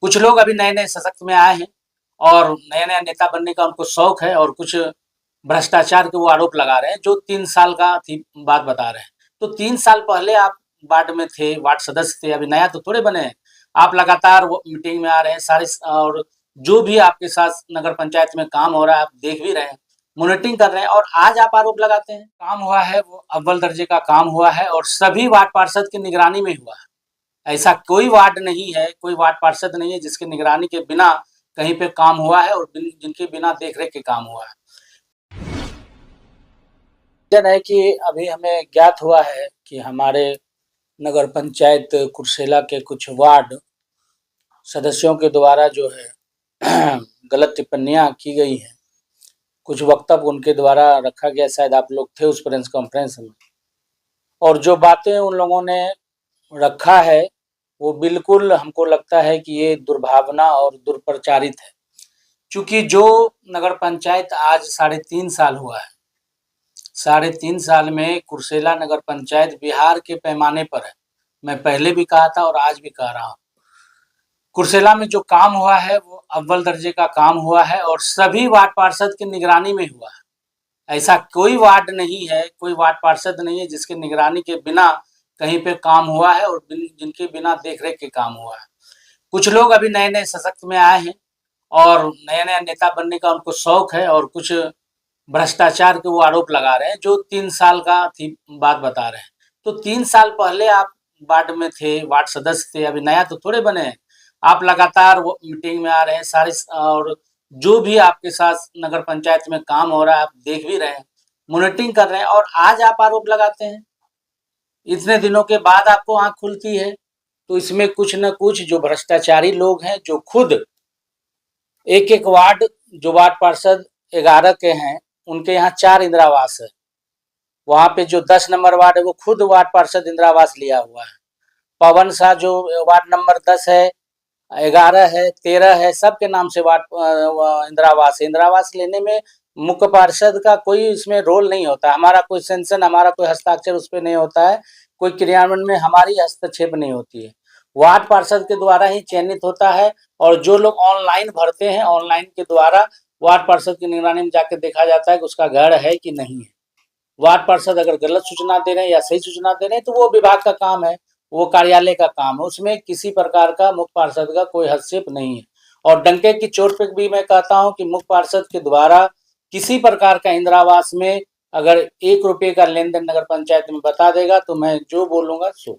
कुछ लोग अभी नए-नए सशक्त में आए हैं और नया-नया नेता बनने का उनको शौक है और कुछ भ्रष्टाचार के वो आरोप लगा रहे हैं, जो 3 साल का थी बात बता रहे हैं। तो 3 साल पहले आप वार्ड में थे, वार्ड सदस्य थे, अभी नया तो थोड़े बने हैं। आप लगातार वो मीटिंग में आ रहे हैं, सारे और जो भी आपके साथ नगर पंचायत में काम हो रहा है, आप देख भी रहे हैं, मॉनिटरिंग कर रहे हैं और आज आप आरोप लगाते हैं। काम हुआ है वो अव्वल दर्जे का काम हुआ है और सभी वार्ड पार्षद की निगरानी में हुआ है। ऐसा कोई वार्ड नहीं है, कोई वार्ड पार्षद नहीं है जिसकी निगरानी के बिना कहीं पे काम हुआ है और जिनके बिना देख-रेख के काम हुआ है। है कि अभी हमें ज्ञात हुआ है कि हमारे नगर पंचायत कुर्सेला के कुछ वार्ड सदस्यों के द्वारा जो है गलत टिप्पणियां की गई हैं। कुछ वक्तव्य उनके द्वारा रखा गया, शायद आप लोग थे उस प्रेस कॉन्फ्रेंस में, और जो बातें उन लोगों ने रखा है वो बिल्कुल हमको लगता है कि ये दुर्भावना और दुर्प्रचारित है। चूँकि जो नगर पंचायत आज 3.5 साल हुआ है, 3.5 साल में कुर्सेला नगर पंचायत बिहार के पैमाने पर है। मैं पहले भी कहा था और आज भी कह रहा हूँ। कुर्सेला में जो काम हुआ है वो अव्वल दर्जे का काम हुआ है और सभी वार्ड पार्षद की निगरानी में हुआ है। ऐसा कोई वार्ड नहीं है, कोई वार्ड पार्षद नहीं है जिसकी निगरानी के बिना कहीं पे काम हुआ है और जिनके बिना देख-रेख के काम हुआ है। कुछ लोग अभी नए-नए सशक्त में आए हैं और नया-नया नेता बनने का उनको शौक है और कुछ भ्रष्टाचार के वो आरोप लगा रहे हैं, जो 3 साल का थी बात बता रहे हैं। तो 3 साल पहले आप वार्ड में थे, वार्ड सदस्य थे, अभी नया तो थोड़े बने हैं। आप लगातार वो मीटिंग में आ रहे हैं, सारे और जो भी आपके साथ नगर पंचायत में काम हो रहा है, आप देख भी रहे हैं, मॉनिटरिंग कर रहे हैं और आज आप आरोप लगाते हैं। इतने दिनों के बाद आपको आँख खुलती है, तो इसमें कुछ न कुछ जो भ्रष्टाचारी लोग हैं, जो खुद एक-एक वार्ड, जो वार्ड पार्षद 11 के हैं, उनके यहाँ 4 इंदिरा आवास है। वहाँ पे जो 10 नंबर वार्ड है, वो खुद वार्ड पार्षद इंदिरा आवास लिया हुआ है। पवन शाह जो वार्ड नंबर 10 है, 11 है, 13 है, सबके नाम से वार्ड इंदिरा आवास है। इंदिरा आवास लेने में मुख्य पार्षद का कोई इसमें रोल नहीं होता। हमारा कोई सेंक्शन, हमारा कोई हस्ताक्षर उस पे नहीं होता है, कोई क्रियान्वयन में हमारी हस्तक्षेप नहीं होती है। वार्ड पार्षद के द्वारा ही चयनित होता है और जो लोग ऑनलाइन भरते हैं, ऑनलाइन के द्वारा वार्ड पार्षद की निगरानी में जाके देखा जाता है कि उसका घर है कि नहीं है। वार्ड पार्षद अगर गलत सूचना दे रहे हैं या सही सूचना दे रहे हैं, तो वो विभाग का काम है, वो कार्यालय का काम है, उसमें किसी प्रकार का मुख्य पार्षद का कोई हस्तक्षेप नहीं है। और डंके की चोट पे भी मैं कहता हूँ कि मुख्य पार्षद के द्वारा किसी प्रकार का इंदिरा आवास में अगर 1 रुपये का लेन-देन नगर पंचायत में बता देगा, तो मैं जो बोलूँगा सो।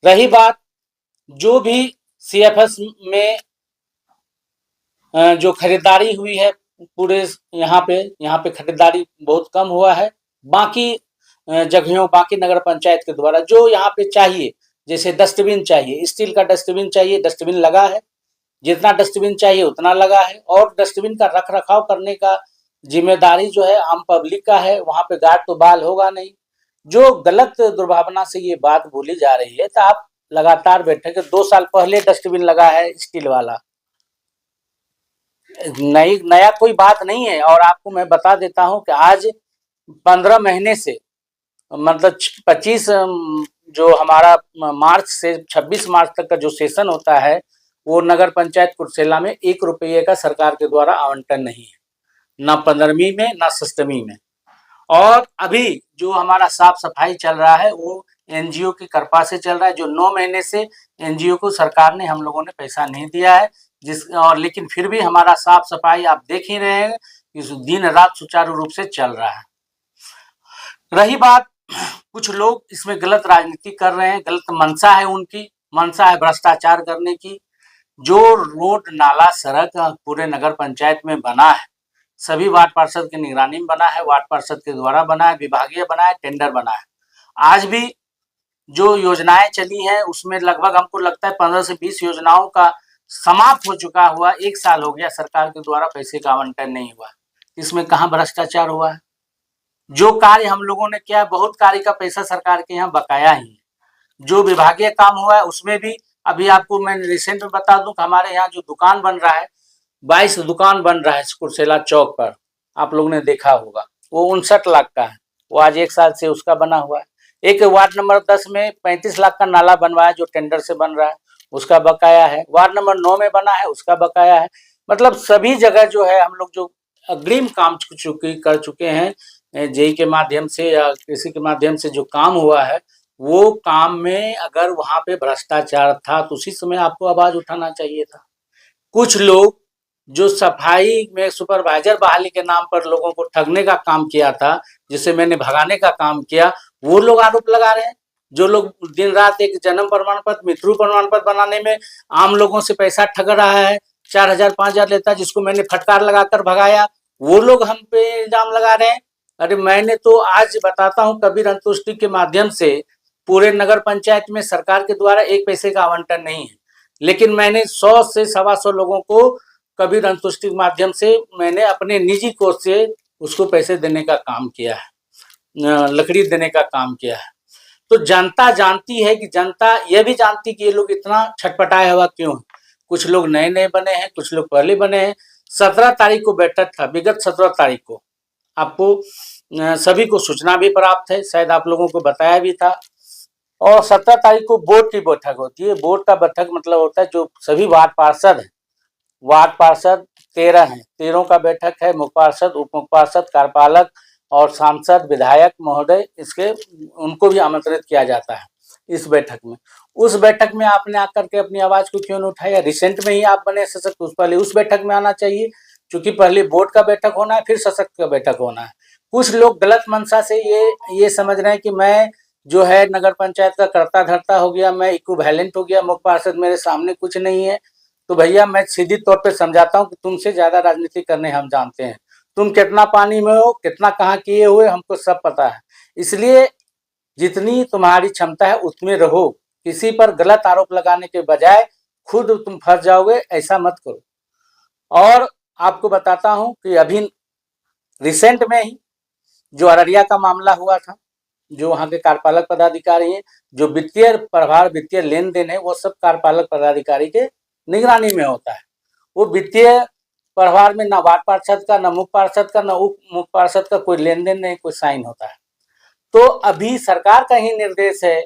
रही बात जो भी सीएफएस में जो खरीदारी हुई है पूरे यहाँ पे खरीदारी बहुत कम हुआ है। बाकी जगहों, बाकी नगर पंचायत के द्वारा जो यहाँ पे चाहिए, जैसे डस्टबिन चाहिए, स्टील का डस्टबिन चाहिए, डस्टबिन लगा है। जितना डस्टबिन चाहिए उतना लगा है और डस्टबिन का रख-रखाव करने का जिम्मेदारी जो है आम पब्लिक का है। वहाँ पे गार्ड तो बहाल होगा नहीं। जो गलत दुर्भावना से ये बात बोली जा रही है, तो आप लगातार बैठे कि 2 साल पहले डस्टबिन लगा है स्टील वाला। नया कोई बात नहीं है। और आपको मैं बता देता हूँ कि आज 15 महीने से, मतलब 25 जो हमारा मार्च से 26 मार्च तक का जो सेशन होता है, वो नगर पंचायत कुर्सेला में 1 रुपये का सरकार के द्वारा आवंटन नहीं है, ना 15वीं में ना 6वीं में। और अभी जो हमारा साफ सफाई चल रहा है वो एनजीओ की कृपा से चल रहा है, जो 9 महीने से एनजीओ को सरकार ने, हम लोगों ने पैसा नहीं दिया है, लेकिन फिर भी हमारा साफ सफाई आप देख ही रहे हैं, इस दिन रात सुचारू रूप से चल रहा है। रही बात कुछ लोग इसमें गलत राजनीति कर रहे हैं, गलत मंशा है, उनकी मंशा है भ्रष्टाचार करने की। जो रोड, नाला, सड़क पूरे नगर पंचायत में बना है, सभी वार्ड पार्षद की निगरानी में बना है, वार्ड पार्षद के द्वारा बना है, विभागीय बना है, टेंडर बना है। आज भी जो योजनाएं चली हैं उसमें लगभग हमको लगता है 15 से 20 योजनाओं का समाप्त हो चुका हुआ। 1 साल हो गया, सरकार के द्वारा पैसे का आवंटन नहीं हुआ। इसमें कहाँ भ्रष्टाचार हुआ है? जो कार्य हम लोगों ने किया, बहुत कार्य का पैसा सरकार के यहाँ बकाया ही है। जो विभागीय काम हुआ है उसमें भी, अभी आपको मैं रिसेंट में बता दूं कि हमारे यहाँ जो दुकान बन रहा है, 22 दुकान बन रहा है कुर्सेला चौक पर, आप लोगों ने देखा होगा, वो 59 लाख का है। वो आज 1 साल से उसका बना हुआ है। एक वार्ड नंबर 10 में 35 लाख का नाला बनवाया, जो टेंडर से बन रहा है, उसका बकाया है, वार्ड नंबर 9 में बना है उसका बकाया है। मतलब सभी जगह जो है हम लोग जो अग्रिम काम कर चुके हैं जेई के माध्यम से या किसी के माध्यम से जो काम हुआ है, वो काम में अगर वहाँ पे भ्रष्टाचार था तो उसी समय आपको आवाज उठाना चाहिए था। कुछ लोग जो सफाई में सुपरवाइजर बहाली के नाम पर लोगों को ठगने का काम किया था, जिसे मैंने भगाने का काम किया, वो लोग आरोप लगा रहे हैं। जो लोग दिन रात एक जन्म प्रमाण पत्र, मृत्यु प्रमाण पत्र बनाने में आम लोगों से पैसा ठग रहा है, 4,000 5,000 लेता है, जिसको मैंने फटकार लगाकर भगाया, वो लोग हम पे इल्जाम लगा रहे हैं। अरे मैंने तो आज बताता हूँ, कबीर अंतुष्टि के माध्यम से पूरे नगर पंचायत में सरकार के द्वारा एक पैसे का आवंटन नहीं है, लेकिन मैंने 100 से 125 लोगों को कबीर अंतुष्टि के माध्यम से मैंने अपने निजी कोष से उसको पैसे देने का काम किया है, लकड़ी देने का काम किया है। तो जनता जानती है कि जनता यह भी जानती कि ये लोग इतना छटपटाया हुआ क्यों है। कुछ लोग नए नए बने हैं, कुछ लोग पहले बने हैं। 17 तारीख को बैठक था, विगत 17 तारीख को आपको सभी को सूचना भी प्राप्त है, शायद आप लोगों को बताया भी था। और 17 तारीख को बोर्ड की बैठक होती है। बोर्ड का बैठक मतलब होता है जो सभी वार्ड पार्षद हैं, वार्ड पार्षद 13 हैं, 13 का बैठक है। मुख्य पार्षद, उप मुख्य पार्षद, कार्यपालक और सांसद, विधायक महोदय, इसके उनको भी आमंत्रित किया जाता है इस बैठक में। उस बैठक में आपने आकर के अपनी आवाज को क्यों नहीं उठाया? रिसेंट में ही आप बने सशक्त, उस पहले उस बैठक में आना चाहिए, क्योंकि पहले बोर्ड का बैठक होना है, फिर सशक्त का बैठक होना है। कुछ लोग गलत मंशा से ये समझ रहे हैं कि मैं जो है नगर पंचायत का कर्ता धर्ता हो गया, मैं इक्विवेलेंट हो गया, मुख्य पार्षद मेरे सामने कुछ नहीं है। तो भैया मैं सीधी तौर पे समझाता हूँ कि तुमसे ज्यादा राजनीति करने हम जानते हैं। तुम कितना पानी में हो, कितना कहाँ किए हुए, हमको सब पता है। इसलिए जितनी तुम्हारी क्षमता है उतने रहो। किसी पर गलत आरोप लगाने के बजाय खुद तुम फंस जाओगे, ऐसा मत करो। और आपको बताता हूँ कि अभी रिसेंट में ही जो अररिया का मामला हुआ था, जो वहाँ के कार्यपालक पदाधिकारी हैं, जो वित्तीय प्रभार, वित्तीय लेन देन है, वो सब कार्यपालक पदाधिकारी के निगरानी में होता है। वो वित्तीय प्रभार में ना वार्ड पार्षद का, ना मुख्य पार्षद का, ना उप मुख्य पार्षद का कोई लेन देन नहीं, कोई साइन होता है। तो अभी सरकार का ही निर्देश है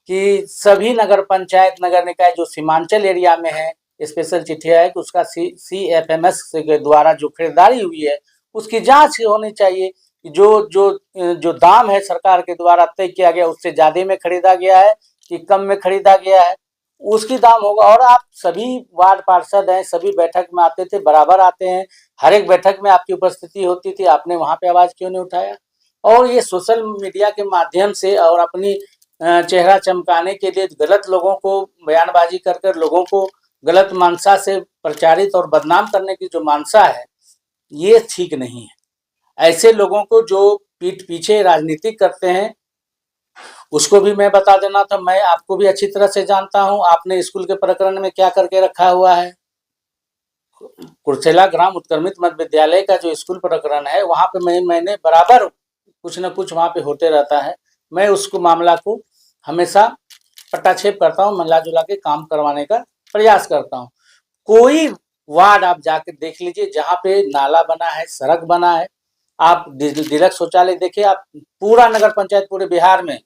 कि सभी नगर पंचायत, नगर निकाय जो सीमांचल एरिया में है, स्पेशल चिट्ठी है कि उसका CFMS के द्वारा जो खरीदारी हुई है उसकी जांच होनी चाहिए। जो जो जो दाम है सरकार के द्वारा तय किया गया, उससे ज्यादा में खरीदा गया है कि कम में खरीदा गया है, उसकी दाम होगा। और आप सभी वार्ड पार्षद हैं, सभी बैठक में आते थे, बराबर आते हैं, हर एक बैठक में आपकी उपस्थिति होती थी, आपने वहां पे आवाज क्यों नहीं उठाया? और ये सोशल मीडिया के माध्यम से और अपनी चेहरा चमकाने के लिए गलत लोगों को बयानबाजी कर कर लोगों को गलत मानसा से प्रचारित और बदनाम करने की जो मानसा है, ये ठीक नहीं है। ऐसे लोगों को जो पीठ पीछे राजनीति करते हैं, उसको भी मैं बता देना था, मैं आपको भी अच्छी तरह से जानता हूं, आपने स्कूल के प्रकरण में क्या करके रखा हुआ है। कुर्सेला ग्राम उत्क्रमित मध्य विद्यालय का जो स्कूल प्रकरण है, वहां पे मैंने बराबर कुछ न कुछ वहां पे होते रहता है। मैं उसको मामला को हमेशा पटाक्षेप करता हूँ, मिला जुला के काम करवाने का प्रयास करता हूँ। कोई वार्ड आप जाके देख लीजिए जहाँ पे नाला बना है, सड़क बना है, आप डिलक्स शौचालय देखिए, आप पूरा नगर पंचायत पूरे बिहार में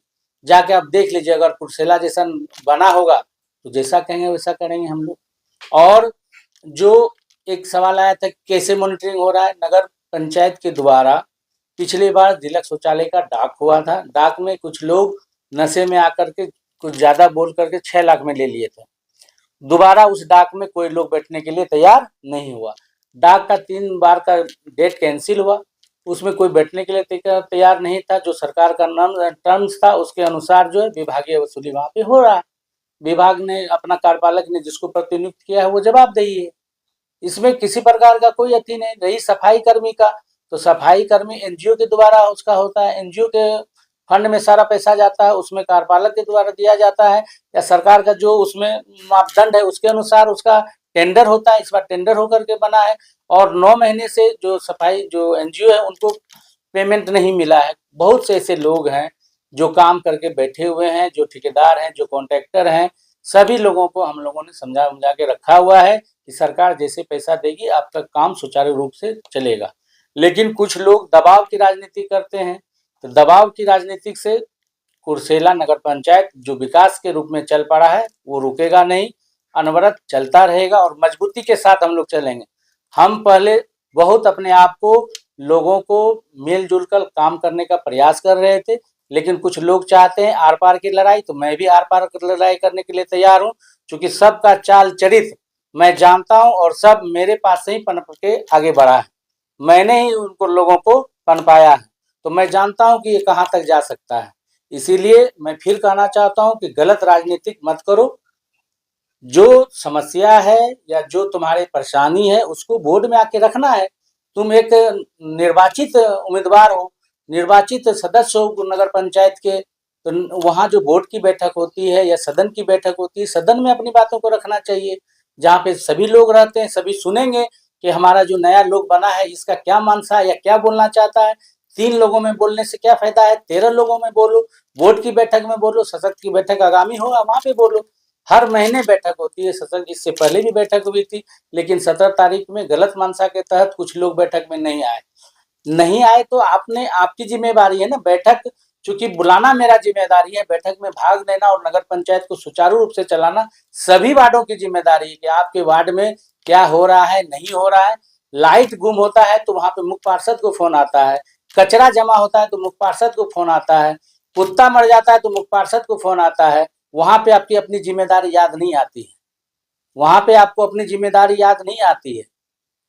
जाके आप देख लीजिए, अगर कुर्सेला जैसा बना होगा तो जैसा कहेंगे वैसा करेंगे हम लोग। और जो एक सवाल आया था कैसे मॉनिटरिंग हो रहा है, नगर पंचायत के द्वारा पिछली बार डिलक्स शौचालय का डाक हुआ था। डाक में कुछ लोग नशे में आकर के कुछ ज्यादा बोल करके 6 लाख में ले लिए थे। दोबारा उस डाक में कोई लोग बैठने के लिए तैयार नहीं हुआ। डाक का 3 बार का डेट कैंसिल हुआ, उसमें कोई बैठने के लिए तैयार नहीं था। जो सरकार का टर्म्स था उसके अनुसार जो है विभागीय वसूली वहां पे हो रहा है। विभाग ने अपना कार्यपालक ने जिसको प्रतिनियुक्त किया है वो जवाबदेही है, इसमें किसी प्रकार का कोई अति नहीं। रही सफाई कर्मी का, तो सफाई कर्मी एनजीओ के द्वारा उसका होता है, एनजीओ के फंड में सारा पैसा जाता है, उसमें कार्यपालक के द्वारा दिया जाता है, या सरकार का जो उसमें मापदंड है उसके अनुसार उसका टेंडर होता है। इस बार टेंडर होकर के बना है और 9 महीने से जो सफाई जो एनजीओ है उनको पेमेंट नहीं मिला है। बहुत से ऐसे लोग हैं जो काम करके बैठे हुए हैं, जो ठेकेदार हैं, जो कॉन्ट्रैक्टर हैं, सभी लोगों को हम लोगों ने समझा के रखा हुआ है कि सरकार जैसे पैसा देगी आपका काम सुचारू रूप से चलेगा। लेकिन कुछ लोग दबाव की राजनीति करते हैं, तो दबाव की राजनीति से कुर्सेला नगर पंचायत जो विकास के रूप में चल पड़ा है वो रुकेगा नहीं। अनवरत चलता रहेगा और मजबूती के साथ हम लोग चलेंगे। हम पहले बहुत अपने आप को, लोगों को मिलजुल कर काम करने का प्रयास कर रहे थे, लेकिन कुछ लोग चाहते हैं आर पार की लड़ाई, तो मैं भी आर पार की लड़ाई करने के लिए तैयार हूँ, क्योंकि सबका चाल चरित्र मैं जानता हूँ और सब मेरे पास से ही पनप के आगे बढ़ा है। मैंने ही उनको लोगों को पनपाया है, तो मैं जानता हूँ कि ये कहाँ तक जा सकता है। इसीलिए मैं फिर कहना चाहता हूँ कि गलत राजनीतिक मत करो। जो समस्या है या जो तुम्हारी परेशानी है उसको बोर्ड में आके रखना है। तुम एक निर्वाचित उम्मीदवार हो, निर्वाचित सदस्य हो नगर पंचायत के, तो वहाँ जो बोर्ड की बैठक होती है या सदन की बैठक होती है, सदन में अपनी बातों को रखना चाहिए, जहाँ पे सभी लोग रहते हैं, सभी सुनेंगे कि हमारा जो नया लोग बना है इसका क्या मनसा है या क्या बोलना चाहता है। 3 लोगों में बोलने से क्या फायदा है, 13 लोगों में बोलो, बोर्ड की बैठक में बोलो, सदन की बैठक आगामी हो वहाँ पे बोलो। हर महीने बैठक होती है सदन, इससे पहले भी बैठक हुई थी, लेकिन 17 तारीख में गलत मंशा के तहत कुछ लोग बैठक में नहीं आए। नहीं आए तो आपने, आपकी जिम्मेवारी है ना बैठक, चूंकि बुलाना मेरा जिम्मेदारी है, बैठक में भाग लेना और नगर पंचायत को सुचारू रूप से चलाना सभी वार्डों की जिम्मेदारी है कि आपके वार्ड में क्या हो रहा है, नहीं हो रहा है। लाइट गुम होता है तो वहां पे मुख्य पार्षद को फोन आता है, कचरा जमा होता है तो मुख्य पार्षद को फोन आता है, कुत्ता मर जाता है तो मुख्य पार्षद को फोन आता है। वहां पे आपकी अपनी जिम्मेदारी याद नहीं आती है, वहां पे आपको अपनी जिम्मेदारी याद नहीं आती है।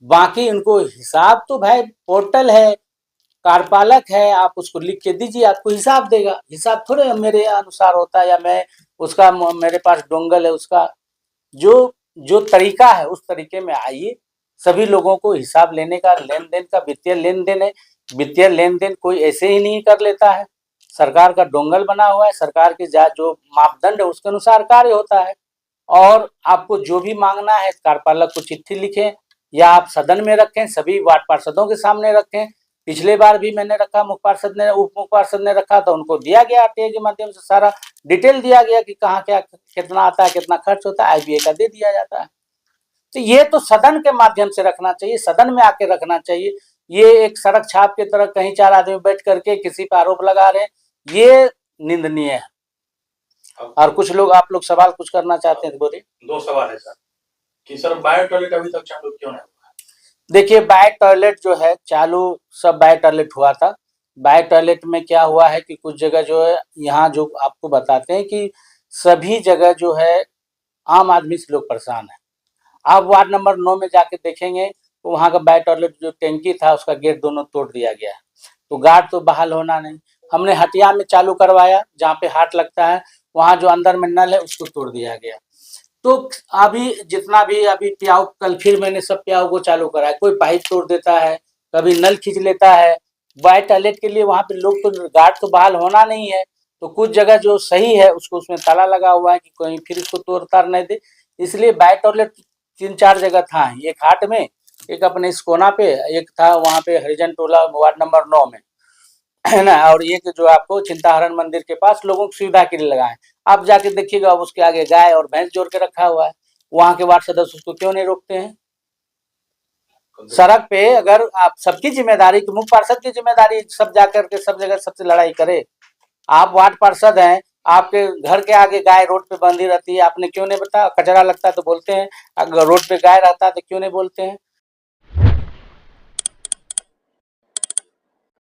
बाकी उनको हिसाब तो भाई पोर्टल है, कार्यपालक है, आप उसको लिख के दीजिए, आपको हिसाब देगा। हिसाब थोड़े मेरे अनुसार होता है या मैं उसका, मेरे पास डोंगल है उसका। जो जो तरीका है उस तरीके में आइए। सभी लोगों को हिसाब लेने का, लेन देन का, वित्तीय लेन देन है, वित्तीय लेन देन कोई ऐसे ही नहीं कर लेता है। सरकार का डोंगल बना हुआ है, सरकार के जो मापदंड है उसके अनुसार कार्य होता है। और आपको जो भी मांगना है कार्यपालक को चिट्ठी लिखें या आप सदन में रखें, सभी वार्ड पार्षदों के सामने रखें। पिछले बार भी मैंने रखा, मुख्य पार्षद ने, उप मुख्य पार्षद ने रखा, तो उनको दिया गया आरटीआई के माध्यम से सारा डिटेल दिया गया कि कहाँ क्या कितना आता है, कितना खर्च होता है, आईबीए का दे दिया जाता है। तो ये तो सदन के माध्यम से रखना चाहिए, सदन में आके रखना चाहिए। ये एक सड़क छाप की तरह कहीं 4 आदमी बैठ करके किसी पर आरोप लगा रहे हैं, ये निंदनीय है। और कुछ लोग, आप लोग सवाल कुछ करना चाहते हैं तो बोलिए। 2 सवाल है सर कि सर बायो टॉयलेट अभी तक चालू क्यों नहीं हुआ? देखिए बायो टॉयलेट जो है चालू, सब बायो टॉयलेट हुआ था। बायो टॉयलेट में क्या हुआ है कि कुछ जगह जो है, यहाँ जो आपको बताते हैं कि सभी जगह जो है आम आदमी से लोग परेशान है। आप वार्ड नंबर 9 में जाके देखेंगे तो वहाँ का बायो टॉयलेट जो टैंकी था उसका गेट दोनों तोड़ दिया गया है, तो गार्ड तो बहाल होना नहीं। हमने हटिया में चालू करवाया, जहाँ पे हाट लगता है वहाँ जो अंदर में नल है उसको तोड़ दिया गया। तो अभी जितना भी अभी प्याऊ, कल फिर मैंने सब प्याऊ को चालू करा है। कोई पाइप तोड़ देता है, कभी नल खींच लेता है। बायो टॉयलेट के लिए वहाँ पे लोग तो, गार्ड तो बहाल होना नहीं है, तो कुछ जगह जो सही है उसको उसमें ताला लगा हुआ है कि कोई फिर उसको तोड़ तार नहीं दे। इसलिए बायो टॉयलेट 3-4 जगह था, एक हाट में, एक अपने इस कोना पे, एक था वहाँ पे हरिजन टोला वार्ड नंबर 9 में, है ना, और एक जो आपको चिंताहरण मंदिर के पास लोगों की सुविधा के लिए लगाए। आप जाके देखिएगा उसके आगे गाय और भैंस जोड़ के रखा हुआ है। वहाँ के वार्ड सदस्य उसको क्यों नहीं रोकते हैं? सड़क पे अगर आप, सबकी जिम्मेदारी, तो मुख्य पार्षद की जिम्मेदारी सब जाकर के सब जगह सबसे लड़ाई करे। आप वार्ड पार्षद हैं, आपके घर के आगे गाय रोड पे बंधी रहती है, आपने क्यों नहीं बताया? कचरा लगता है तो बोलते हैं, अगर रोड पे गाय रहता है तो क्यों नहीं बोलते हैं?